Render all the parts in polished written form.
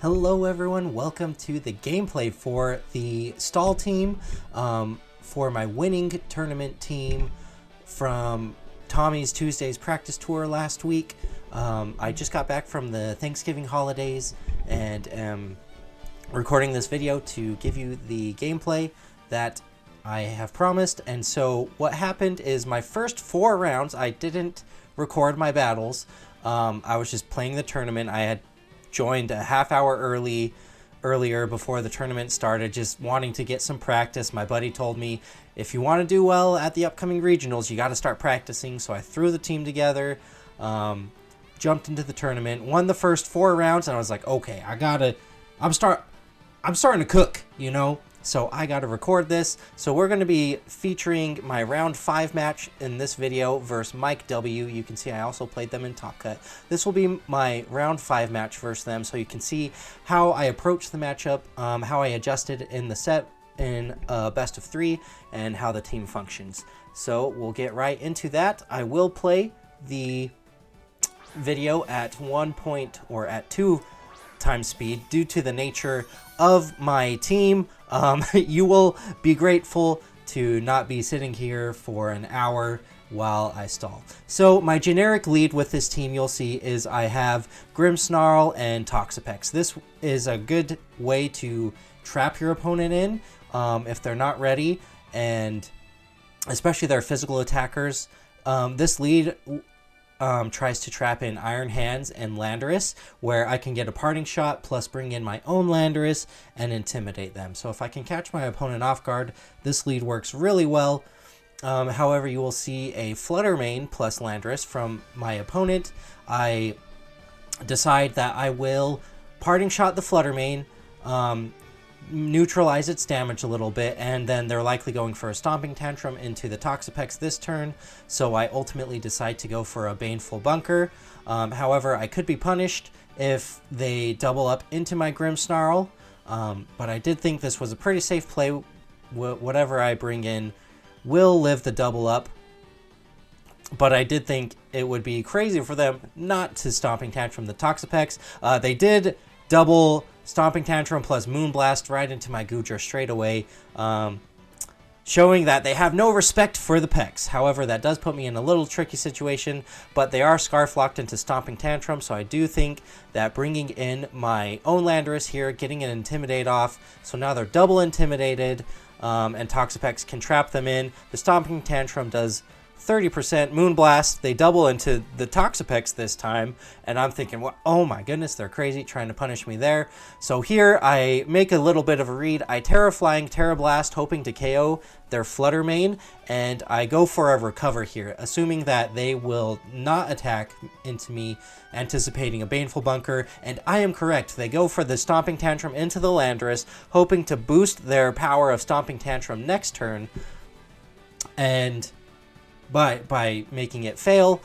Hello everyone, welcome to the gameplay for the stall team, for my winning tournament team from Tommy's Tuesdays practice tour last week. I just got back from the Thanksgiving holidays and am recording this video to give you the gameplay that I have promised. And so what happened is my first 4 rounds, I didn't record my battles. I was just playing the tournament. I had joined a half hour earlier before the tournament started, just wanting to get some practice. My buddy told me, if you want to do well at the upcoming regionals, you got to start practicing. So I threw the team together, jumped into the tournament, won the first 4 rounds, and I was like, okay, I'm starting to cook, you know? So I got to record this. So we're going to be featuring my round 5 match in this video versus Mike W. You can see I also played them in Top Cut. This will be my round 5 match versus them, so you can see how I approached the matchup, how I adjusted in the set in best of 3, and how the team functions. So we'll get right into that. I will play the video at 2 times speed due to the nature of my team. You will be grateful to not be sitting here for an hour while I stall. So my generic lead with this team, you'll see, is I have Grimmsnarl and Toxapex. This is a good way to trap your opponent in if they're not ready, and especially their physical attackers. This lead tries to trap in Iron Hands and Landorus, where I can get a parting shot plus bring in my own Landorus and intimidate them. So if I can catch my opponent off guard, this lead works really well. However, you will see a Flutter Mane plus Landorus from my opponent. I decide that I will parting shot the Flutter Mane, neutralize its damage a little bit, and then they're likely going for a Stomping Tantrum into the Toxapex this turn, so I ultimately decide to go for a Baneful Bunker. However, I could be punished if they double up into my Grimmsnarl, but I did think this was a pretty safe play. Whatever I bring in will live the double up, but I did think it would be crazy for them not to Stomping Tantrum the Toxapex. They did double Stomping Tantrum plus Moonblast right into my Goodra straight away, showing that they have no respect for the Pex. However, that does put me in a little tricky situation, but they are Scarf locked into Stomping Tantrum, so I do think that bringing in my own Landorus here, getting an Intimidate off, so now they're double intimidated, and Toxapex can trap them in. The Stomping Tantrum does 30% Moonblast. They double into the Toxapex this time, and I'm thinking, well, oh my goodness, they're crazy trying to punish me there. So here I make a little bit of a read. I Terra Flying Terra Blast, hoping to KO their Flutter Mane, and I go for a recover here, assuming that they will not attack into me, anticipating a Baneful Bunker, and I am correct. They go for the Stomping Tantrum into the Landorus, hoping to boost their power of Stomping Tantrum next turn, and by making it fail.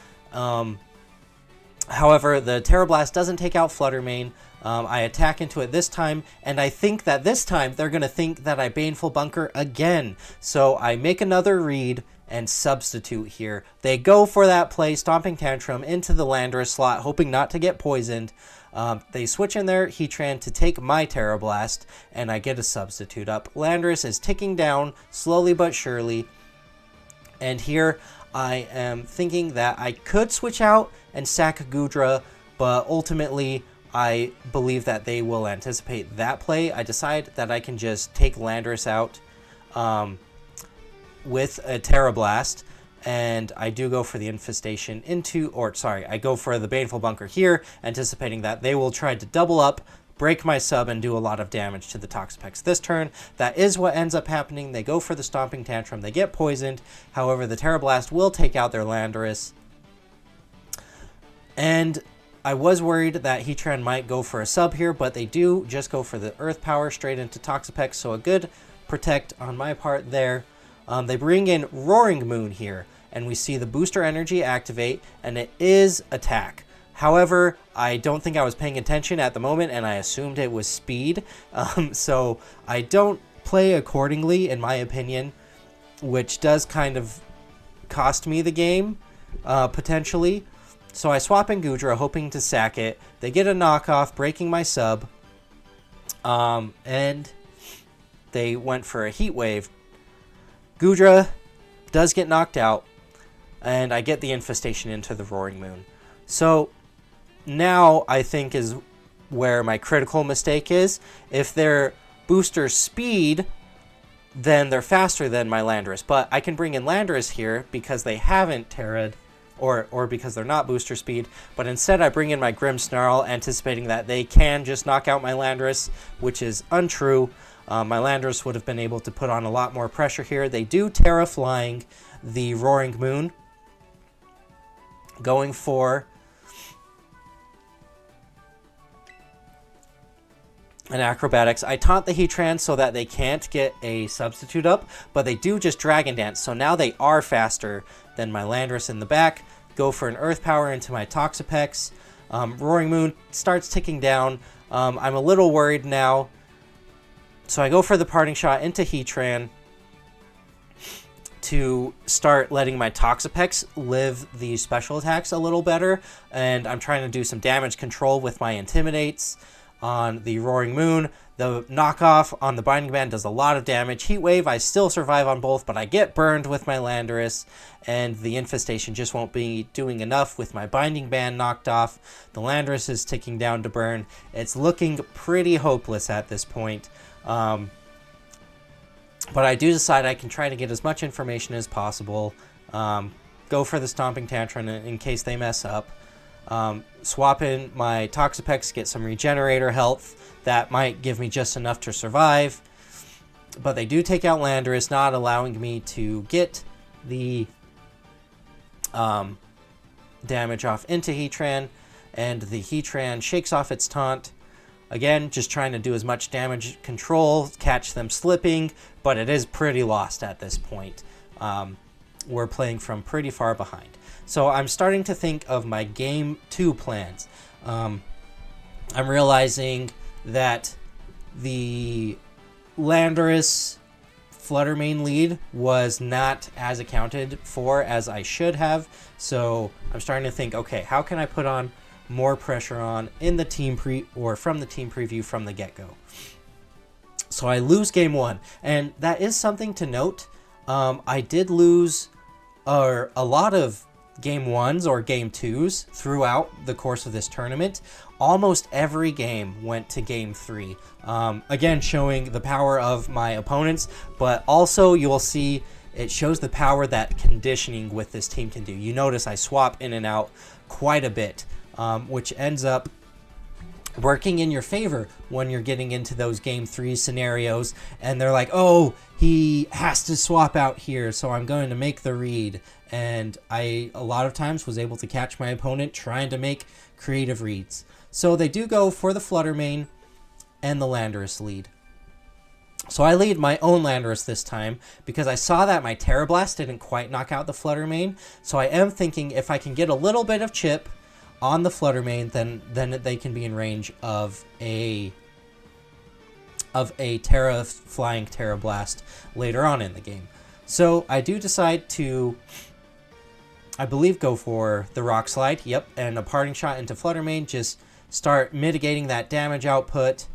However, the Terra Blast doesn't take out Flutter Mane. I attack into it this time, and I think that this time they're going to think that I Baneful Bunker again. So I make another read and substitute here. They go for that play, Stomping Tantrum into the Landorus slot, hoping not to get poisoned. They switch in their Heatran to take my Terra Blast, and I get a substitute up. Landorus is ticking down, slowly but surely. And here I am thinking that I could switch out and sack Goodra, but ultimately I believe that they will anticipate that play. I decide that I can just take Landorus out with a Terra Blast, and I do go for the Infestation I go for the Baneful Bunker here, anticipating that they will try to double up, break my sub, and do a lot of damage to the Toxapex this turn. That is what ends up happening. They go for the Stomping Tantrum. They get poisoned. However, the Terra Blast will take out their Landorus. And I was worried that Heatran might go for a sub here, but they do just go for the Earth Power straight into Toxapex, so a good protect on my part there. They bring in Roaring Moon here, and we see the Booster Energy activate, and it is attack. However, I don't think I was paying attention at the moment, and I assumed it was speed. So I don't play accordingly, in my opinion, which does kind of cost me the game, potentially. So I swap in Goodra, hoping to sack it. They get a knockoff, breaking my sub. And they went for a heat wave. Gudra does get knocked out, and I get the infestation into the Roaring Moon. So now I think is where my critical mistake is. If they're booster speed, then they're faster than my Landorus. But I can bring in Landorus here because they haven't Terra'd, or because they're not booster speed. But instead I bring in my Grimmsnarl, anticipating that they can just knock out my Landorus, which is untrue. My Landorus would have been able to put on a lot more pressure here. They do Terra flying the Roaring Moon, going for an Acrobatics. I taunt the Heatran so that they can't get a substitute up, but they do just Dragon Dance, so now they are faster than my Landorus in the back. Go for an Earth Power into my Toxapex. Roaring Moon starts ticking down. I'm a little worried now, so I go for the Parting Shot into Heatran to start letting my Toxapex live the special attacks a little better, and I'm trying to do some damage control with my Intimidates on the Roaring Moon. The knockoff on the Binding Band does a lot of damage. Heat Wave, I still survive on both, but I get burned with my Landorus, and the Infestation just won't be doing enough with my Binding Band knocked off. The Landorus is ticking down to burn. It's looking pretty hopeless at this point. But I do decide I can try to get as much information as possible. Go for the Stomping Tantrum in case they mess up. Swap in my Toxapex, get some Regenerator health. That might give me just enough to survive. But they do take out Landorus, not allowing me to get the damage off into Heatran. And the Heatran shakes off its taunt. Again, just trying to do as much damage control, catch them slipping, but it is pretty lost at this point. We're playing from pretty far behind. So I'm starting to think of my Game 2 plans. I'm realizing that the Landorus Flutter Mane lead was not as accounted for as I should have. So I'm starting to think, okay, how can I put on more pressure on in the team from the team preview from the get-go? So I lose game 1, and that is something to note. I did lose a lot of game 1s or game 2s throughout the course of this tournament. Almost every game went to game 3. Again, showing the power of my opponents, but also you'll see it shows the power that conditioning with this team can do. You notice I swap in and out quite a bit, which ends up working in your favor when you're getting into those game 3 scenarios, and they're like, oh, he has to swap out here, so I'm going to make the read. And I, a lot of times, was able to catch my opponent trying to make creative reads. So they do go for the Flutter Mane and the Landorus lead. So I lead my own Landorus this time because I saw that my Terra Blast didn't quite knock out the Flutter Mane. So I am thinking if I can get a little bit of chip on the Flutter Mane, then they can be in range of a flying Terra Blast later on in the game. So I do decide to, I believe, go for the Rock Slide. Yep, and a Parting Shot into Flutter Mane, just start mitigating that damage output.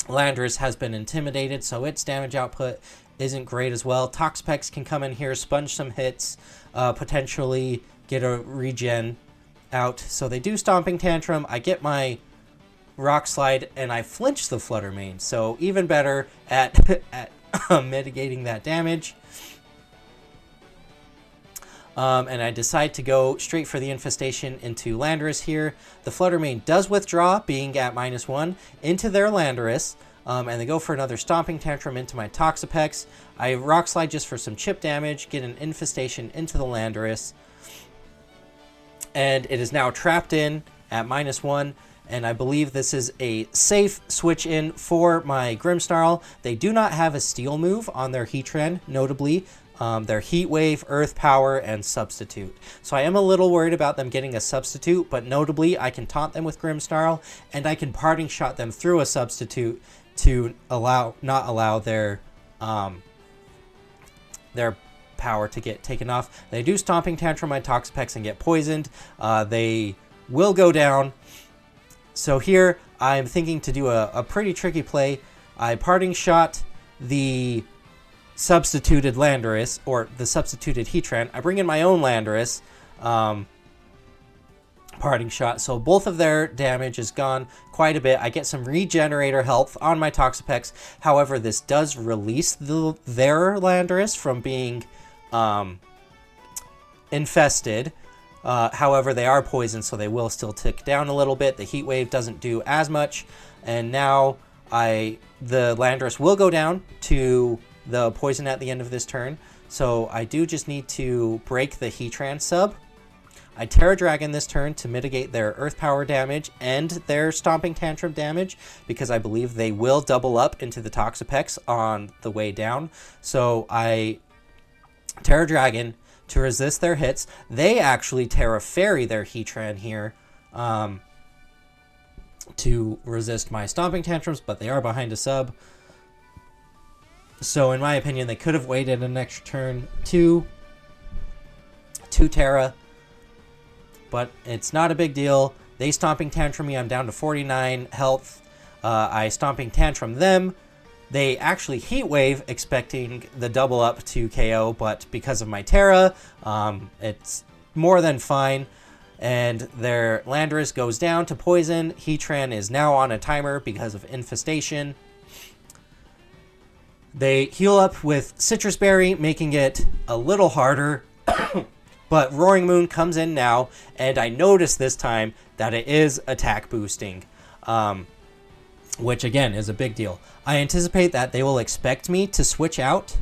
Landorus has been intimidated, so its damage output isn't great as well. Toxapex can come in here, sponge some hits, potentially get a regen out. So they do Stomping Tantrum. I get my Rock Slide, and I flinch the Flutter Mane. So even better at mitigating that damage. And I decide to go straight for the Infestation into Landorus here. The Flutter Mane does withdraw, being at -1, into their Landorus. And they go for another Stomping Tantrum into my Toxapex. I Rock Slide just for some chip damage, get an Infestation into the Landorus. And it is now trapped in at -1. And I believe this is a safe switch in for my Grimmsnarl. They do not have a Steel move on their Heatran, notably. Their Heat Wave, Earth Power, and Substitute. So I am a little worried about them getting a Substitute, but notably I can taunt them with Grimmsnarl, and I can Parting Shot them through a Substitute to not allow their power to get taken off. They do Stomping Tantrum my Toxapex and get poisoned. They will go down. So here I'm thinking to do a pretty tricky play. I parting shot the substituted Landorus, or the substituted Heatran. I bring in my own Landorus, parting shot. So both of their damage is gone quite a bit. I get some regenerator health on my Toxapex. However, this does release their Landorus from being infested. However, they are poisoned, so they will still tick down a little bit. The Heat Wave doesn't do as much. And now the Landorus will go down to the poison at the end of this turn. So I do just need to break the Heatran sub. I Terra Dragon this turn to mitigate their Earth Power damage and their Stomping Tantrum damage, because I believe they will double up into the Toxapex on the way down. So I Terra Dragon to resist their hits. They actually Terra Fairy their Heatran here to resist my Stomping Tantrums, but they are behind a sub. So in my opinion, they could have waited an extra turn to Terra, but it's not a big deal. They Stomping Tantrum me. I'm down to 49 health. I Stomping Tantrum them. They actually Heat Wave, expecting the double up to KO, but because of my Terra, it's more than fine. And their Landorus goes down to poison. Heatran is now on a timer because of infestation. They heal up with Citrus Berry, making it a little harder. But Roaring Moon comes in now, and I notice this time that it is attack boosting, which again is a big deal. I anticipate that they will expect me to switch out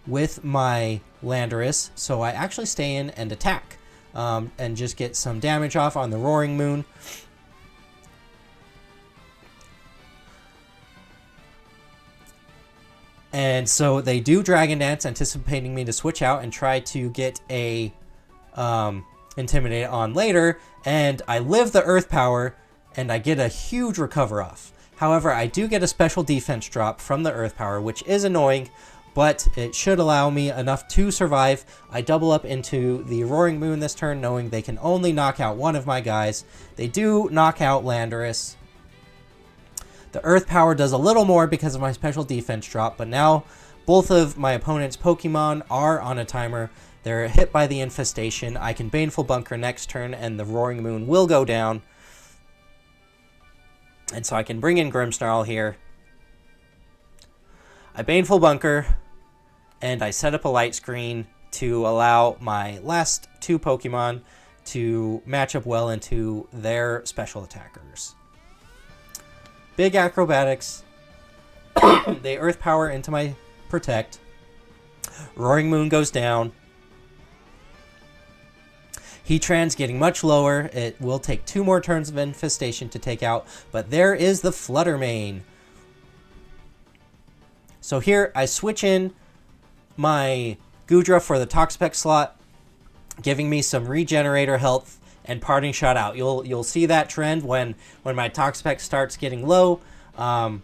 with my Landorus, so I actually stay in and attack, and just get some damage off on the Roaring Moon. And so they do Dragon Dance, anticipating me to switch out and try to get a Intimidate on later, and I live the Earth Power, and I get a huge recover off. However, I do get a special defense drop from the Earth Power, which is annoying, but it should allow me enough to survive. I double up into the Roaring Moon this turn, knowing they can only knock out one of my guys. They do knock out Landorus. The Earth Power does a little more because of my special defense drop, but now both of my opponent's Pokemon are on a timer. They're hit by the infestation. I can Baneful Bunker next turn, and the Roaring Moon will go down. And so I can bring in Grimmsnarl here. I Baneful Bunker, and I set up a light screen to allow my last two Pokemon to match up well into their special attackers. Big Acrobatics. They Earth Power into my Protect. Roaring Moon goes down. Heatran's getting much lower. It will take 2 more turns of Infestation to take out, but there is the Flutter Mane. So here I switch in my Goodra for the Toxapex slot, giving me some Regenerator health and Parting Shot out. You'll see that trend when my Toxapex starts getting low. I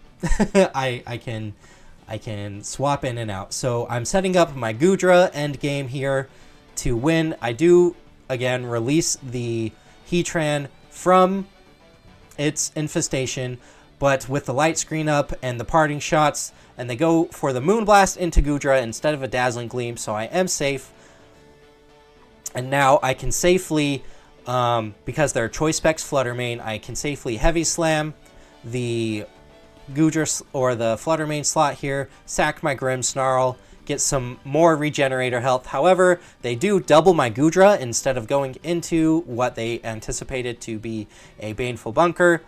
can swap in and out. So I'm setting up my Goodra end game here to win. I do again release the Heatran from its infestation, but with the light screen up and the parting shots, and they go for the Moonblast into Goodra instead of a Dazzling Gleam, so I am safe. And now I can safely, because they're Choice Specs Flutter Mane, I can safely Heavy Slam the Goodra or the Flutter Mane slot here, sack my Grimmsnarl, get some more Regenerator health. However, they do double my Goodra instead of going into what they anticipated to be a Baneful Bunker.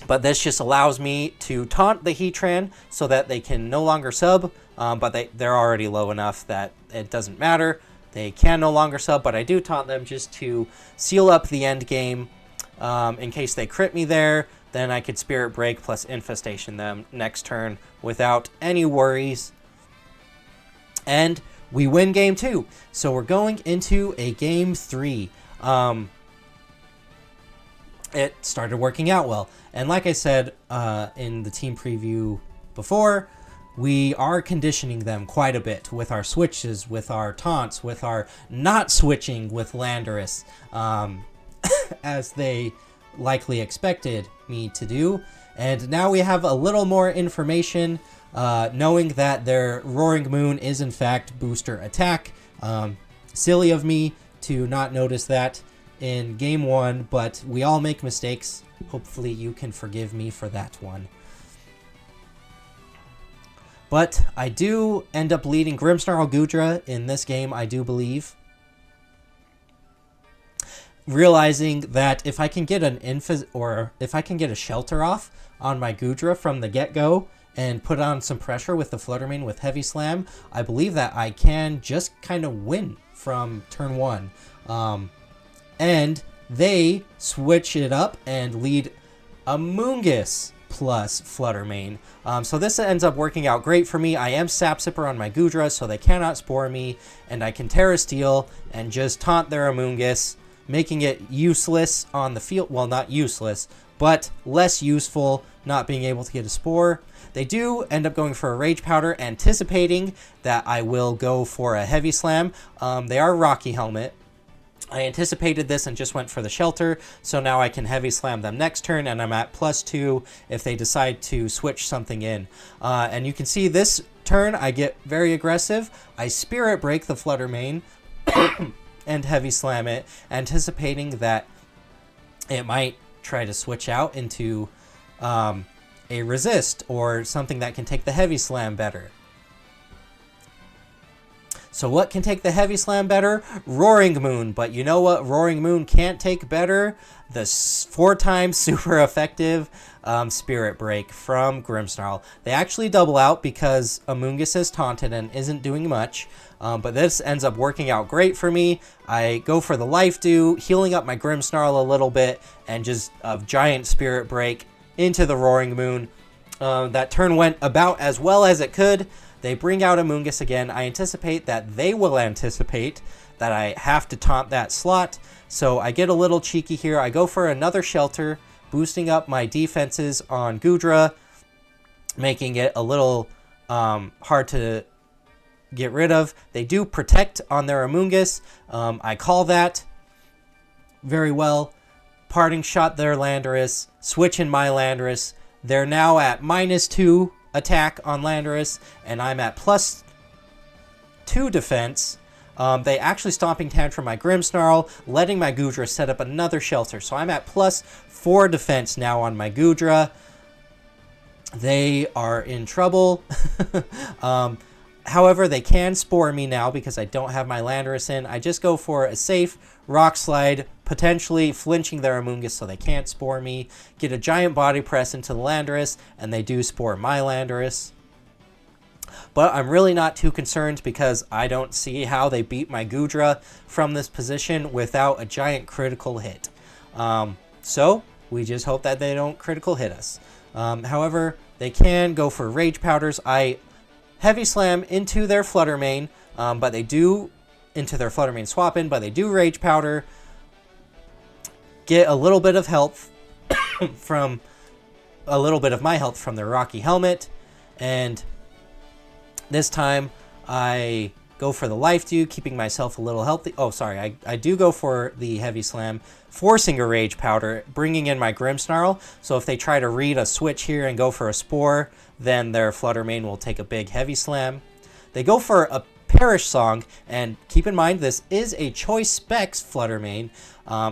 But this just allows me to taunt the Heatran so that they can no longer sub, but they're already low enough that it doesn't matter. They can no longer sub, but I do taunt them just to seal up the end game. In case they crit me there, then I could Spirit Break plus Infestation them next turn without any worries. And we win game 2. So we're going into a game 3. It started working out well. And like I said in the team preview before, we are conditioning them quite a bit with our switches, with our taunts, with our not switching with Landorus, as they likely expected me to do. And now we have a little more information, knowing that their Roaring Moon is in fact booster attack. Silly of me to not notice that in game 1, but we all make mistakes. Hopefully you can forgive me for that one. But I do end up leading Grimmsnarl Goodra in this game, I do believe. Realizing that if I can get if I can get a shelter off on my Goodra from the get-go and put on some pressure with the Fluttermane with Heavy Slam, I believe that I can just kind of win from turn 1. And they switch it up and lead Amoonguss plus Fluttermane. So this ends up working out great for me. I am Sap Sipper on my Goodra, so they cannot spore me, and I can Terra Steel and just taunt their Amoonguss, making it useless on the field. Well, not useless, but less useful, not being able to get a spore. They do end up going for a Rage Powder, anticipating that I will go for a Heavy Slam. They are Rocky Helmet. I anticipated this and just went for the shelter, so now I can Heavy Slam them next turn, and I'm at +2 if they decide to switch something in. And you can see this turn I get very aggressive. I Spirit Break the Fluttermane and Heavy Slam it, anticipating that it might try to switch out into a Resist or something that can take the Heavy Slam better. So what can take the Heavy Slam better? Roaring Moon. But you know what Roaring Moon can't take better? The 4-time super effective Spirit Break from Grimmsnarl. They actually double out because Amoonguss is taunted and isn't doing much. But this ends up working out great for me. I go for the Life Dew, healing up my Grimmsnarl a little bit, and just a giant Spirit Break into the Roaring Moon. That turn went about as well as it could. They bring out Amoonguss again. I anticipate that they will anticipate that I have to taunt that slot. So I get a little cheeky here. I go for another shelter, boosting up my defenses on Goodra, making it a little hard to get rid of. They do protect on their Amoonguss. I call that very well. Parting Shot their Landorus, switch in my Landorus. They're now at -2 attack on Landorus, and I'm at +2 defense. They actually Stomping Tantrum my Grimmsnarl, letting my Goodra set up another shelter. So I'm at +4 defense now on my Goodra. They are in trouble. However, they can spore me now because I don't have my Landorus in. I just go for a safe Rock Slide, potentially flinching their Amoonguss so they can't spore me. Get a giant Body Press into the Landorus, and they do spore my Landorus. But I'm really not too concerned because I don't see how they beat my Goodra from this position without a giant critical hit. So we just hope that they don't critical hit us. However, they can go for Rage Powders. I Heavy Slam into their Fluttermane, but they do into their Fluttermane swap in, but they do Rage Powder. Get a little bit of health from a little bit of my health from their Rocky Helmet, and this time I go for the Life Dew, keeping myself a little healthy. Oh, sorry, I do go for the Heavy Slam, forcing a Rage Powder, bringing in my Grimmsnarl. So if they try to read a switch here and go for a Spore, then their Fluttermane will take a big Heavy Slam. They go for a Perish Song, and keep in mind this is a Choice Specs Fluttermane,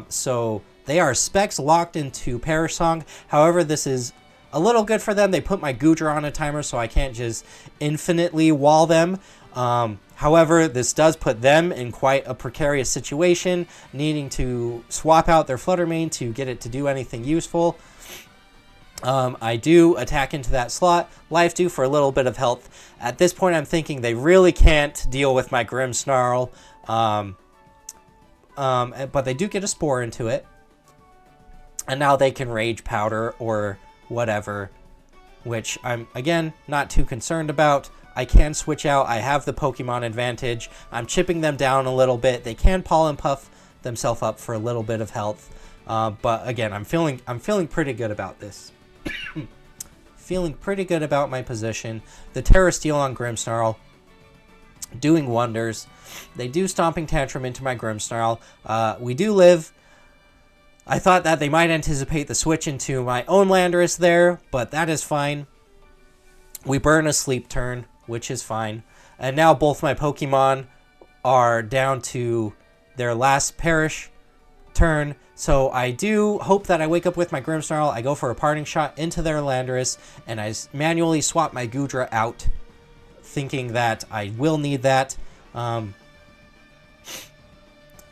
so they are Specs locked into Perish Song. However, this is a little good for them. They put my Goodra on a timer, so I can't just infinitely wall them. However, this does put them in quite a precarious situation, needing to swap out their Fluttermane to get it to do anything useful. I do attack into that slot, Life Dew for a little bit of health. At this point, I'm thinking they really can't deal with my Grimmsnarl, but they do get a Spore into it. And now they can Rage Powder or whatever, which I'm, again, not too concerned about. I can switch out. I have the Pokemon advantage. I'm chipping them down a little bit. They can Pollen Puff themselves up for a little bit of health. But again, I'm feeling pretty good about this. Feeling pretty good about my position. The Terra Steel on Grimmsnarl doing wonders. They do Stomping Tantrum into my Grimmsnarl. We do live. I thought that they might anticipate the switch into my own Landorus there, but that is fine. We burn a sleep turn, which is fine. And now both my Pokemon are down to their last perish turn. So I do hope that I wake up with my Grimmsnarl. I go for a parting shot into their Landorus, and I manually swap my Goodra out, thinking that I will need that.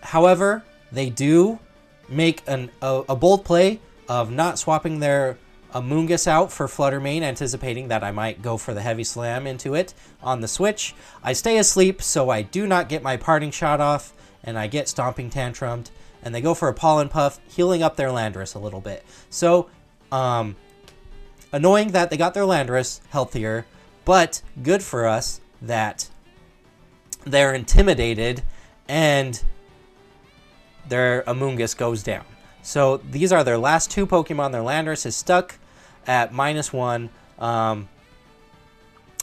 However, they do make a bold play of not swapping their Amoonguss out for Flutter Mane, anticipating that I might go for the Heavy Slam into it on the switch. I stay asleep, so I do not get my parting shot off, and I get Stomping Tantrumed, and they go for a Pollen Puff, healing up their Landorus a little bit. So, annoying that they got their Landorus healthier, but good for us that they're intimidated and their Amoonguss goes down. So these are their last two Pokemon. Their Landorus is stuck at -1.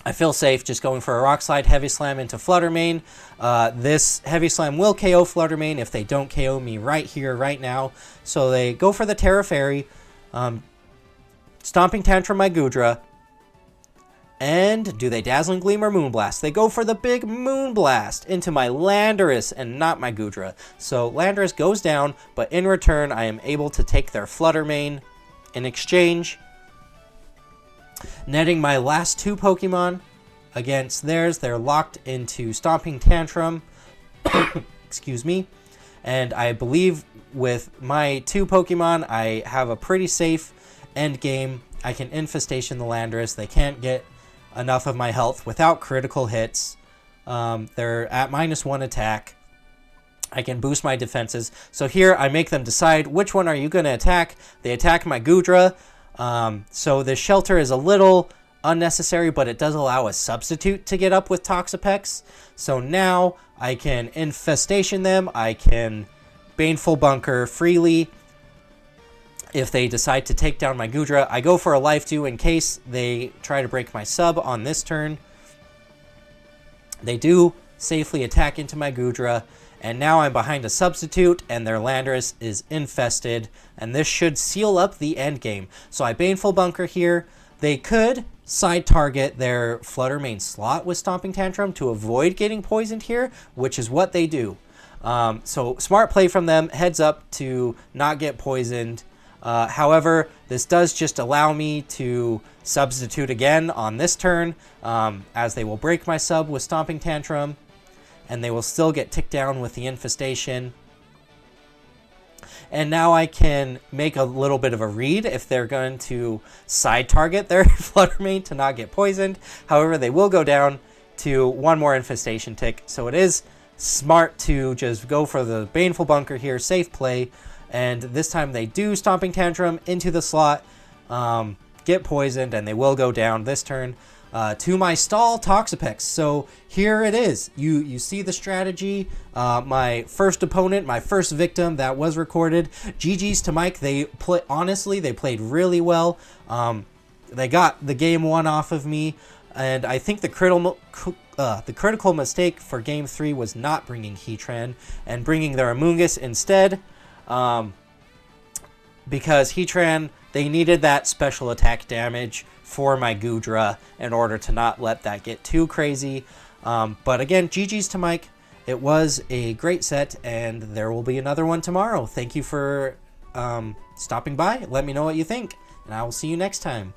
I feel safe just going for a Rock Slide, Heavy Slam into Flutter Mane. This Heavy Slam will KO Flutter Mane if they don't KO me right here, right now. So they go for the Terra Fairy, Stomping Tantrum my Goodra, and do they Dazzling Gleam or Moonblast? They go for the big Moonblast into my Landorus and not my Goodra. So Landorus goes down, but in return, I am able to take their Flutter Mane in exchange, netting my last two Pokemon against theirs. They're locked into Stomping Tantrum. Excuse me. And I believe with my two Pokemon, I have a pretty safe end game. I can Infestation the Landorus. They can't get enough of my health without critical hits. They're at -1 attack. I can boost my defenses. So here I make them decide which one are you going to attack. They attack my Goodra. So the Shelter is a little unnecessary, but it does allow a substitute to get up with Toxapex. So now I can Infestation them. I can Baneful Bunker freely. If they decide to take down my Goodra, I go for a Life Dew in case they try to break my sub on this turn. They do safely attack into my Goodra, and now I'm behind a substitute, and their Landorus is infested, and this should seal up the end game. So I Baneful Bunker here. They could side target their Flutter Mane slot with Stomping Tantrum to avoid getting poisoned here, which is what they do. So smart play from them, heads up to not get poisoned. However, this does just allow me to substitute again on this turn, as they will break my sub with Stomping Tantrum, and they will still get ticked down with the Infestation. And now I can make a little bit of a read if they're going to side target their Flutter Mane to not get poisoned. However, they will go down to one more Infestation tick, so it is smart to just go for the Baneful Bunker here, safe play. And this time they do Stomping Tantrum into the slot, get poisoned, and they will go down this turn to my stall Toxapex. So here it is. You see the strategy. My first opponent, my first victim that was recorded. GG's to Mike. Honestly, they played really well. They got the game one off of me. And I think the critical mistake for game 3 was not bringing Heatran and bringing their Amoonguss instead. Because Heatran, they needed that special attack damage for my Goodra in order to not let that get too crazy. But again, GG's to Mike. It was a great set, and there will be another one tomorrow. Thank you for stopping by. Let me know what you think, and I will see you next time.